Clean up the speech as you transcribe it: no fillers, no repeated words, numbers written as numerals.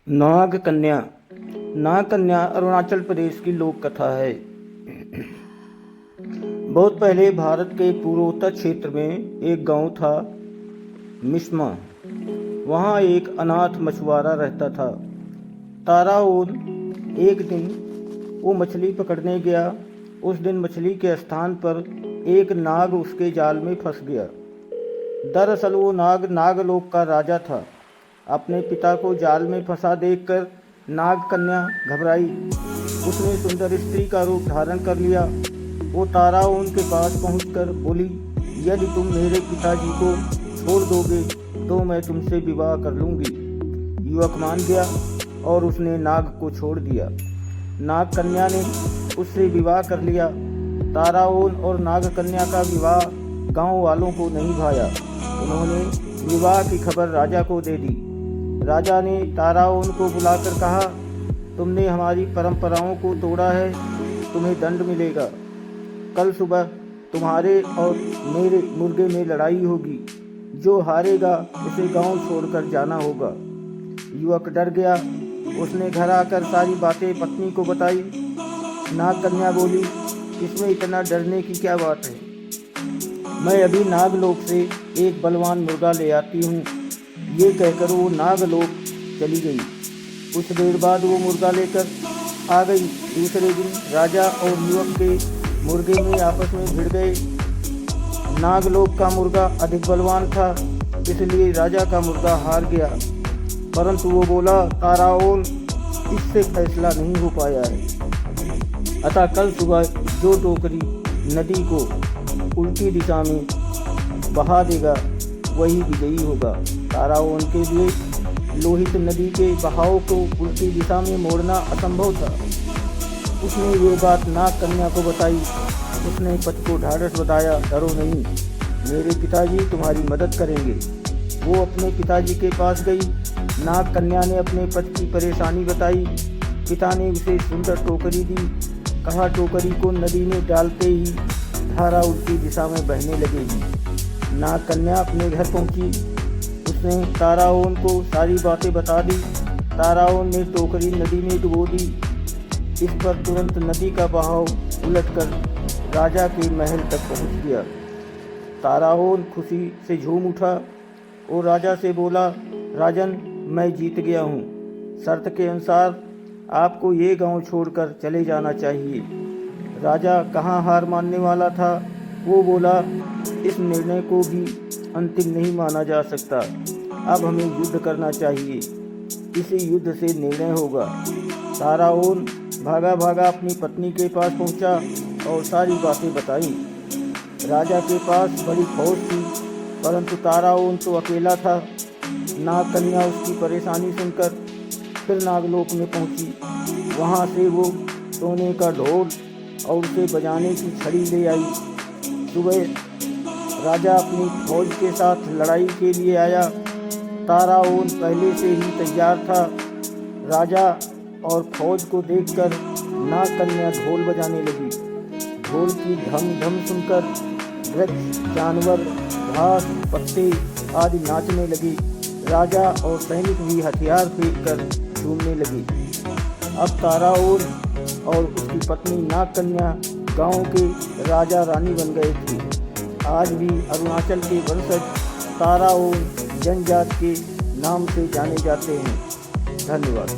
नाग कन्या। नाग कन्या अरुणाचल प्रदेश की लोक कथा है। बहुत पहले भारत के पूर्वोत्तर क्षेत्र में एक गांव था, मिस्मा। वहाँ एक अनाथ मछुआरा रहता था। ताराओन एक दिन वो मछली पकड़ने गया। उस दिन मछली के स्थान पर एक नाग उसके जाल में फंस गया। दरअसल वो नाग नागलोक का राजा था। अपने पिता को जाल में फंसा देखकर नाग कन्या घबराई। उसने सुंदर स्त्री का रूप धारण कर लिया। वो ताराओन के पास पहुंचकर बोली, यदि तुम मेरे पिताजी को छोड़ दोगे तो मैं तुमसे विवाह कर लूँगी। युवक मान गया और उसने नाग को छोड़ दिया। नाग कन्या ने उससे विवाह कर लिया। ताराओन और नाग कन्या का विवाह गांव वालों को नहीं भाया। उन्होंने विवाह की खबर राजा को दे दी। राजा ने ताराओन को बुलाकर कहा, तुमने हमारी परंपराओं को तोड़ा है, तुम्हें दंड मिलेगा। कल सुबह तुम्हारे और मेरे मुर्गे में लड़ाई होगी। जो हारेगा उसे गांव छोड़कर जाना होगा। युवक डर गया। उसने घर आकर सारी बातें पत्नी को बताई। नाग कन्या बोली, इसमें इतना डरने की क्या बात है? मैं अभी नागलोक से एक बलवान मुर्गा ले आती हूँ। ये कहकर वो नागलोक चली गई। कुछ देर बाद वो मुर्गा लेकर आ गई। दूसरे दिन राजा और युवक के मुर्गे में आपस में भिड़ गए। नागलोक का मुर्गा अधिक बलवान था, इसलिए राजा का मुर्गा हार गया। परंतु वो बोला, ताराओन, इससे फैसला नहीं हो पाया है। अतः कल सुबह जो टोकरी नदी को उल्टी दिशा में बहा देगा वही विजयी होगा। ताराओन के लिए लोहित नदी के बहाव को उल्टी दिशा में मोड़ना असंभव था। उसने ये बात नाग कन्या को बताई। उसने पति को ढाढ़स बताया, डरो नहीं, मेरे पिताजी तुम्हारी मदद करेंगे। वो अपने पिताजी के पास गई। नाग कन्या ने अपने पति की परेशानी बताई। पिता ने उसे सुंदर टोकरी दी। कहा, टोकरी को नदी में डालते ही धारा उल्टी दिशा में बहने लगेगी। नाग कन्या अपने घर पहुंची। उसने ताराओन को सारी बातें बता दी। ताराओन ने टोकरी नदी में डुबो दी। इस पर तुरंत नदी का बहाव उलटकर राजा के महल तक पहुंच गया। ताराओन खुशी से झूम उठा और राजा से बोला, राजन, मैं जीत गया हूँ। शर्त के अनुसार आपको ये गांव छोड़कर चले जाना चाहिए। राजा कहाँ हार मानने वाला था। वो बोला, इस निर्णय को भी अंतिम नहीं माना जा सकता। अब हमें युद्ध करना चाहिए। इसी युद्ध से निर्णय होगा। ताराओन भागा भागा अपनी पत्नी के पास पहुंचा और सारी बातें बताई। राजा के पास बड़ी फौज थी, परंतु ताराओन तो अकेला था। नाग कन्या उसकी परेशानी सुनकर फिर नागलोक में पहुंची। वहां से वो सोने का ढोल और उसे बजाने की छड़ी ले आई। सुबह राजा अपनी फौज के साथ लड़ाई के लिए आया। ताराओन पहले से ही तैयार था। राजा और फौज को देखकर नाग कन्या ढोल बजाने लगी। ढोल की धम धम सुनकर वृक्ष, जानवर, घास, पत्ते आदि नाचने लगे। राजा और सैनिक भी हथियार फेंक कर झूमने लगे। अब ताराओन और उसकी पत्नी नाग कन्या गांव के राजा रानी बन गए थे। आज भी अरुणाचल के वंशज ताराओन जनजाति के नाम से जाने जाते हैं। धन्यवाद।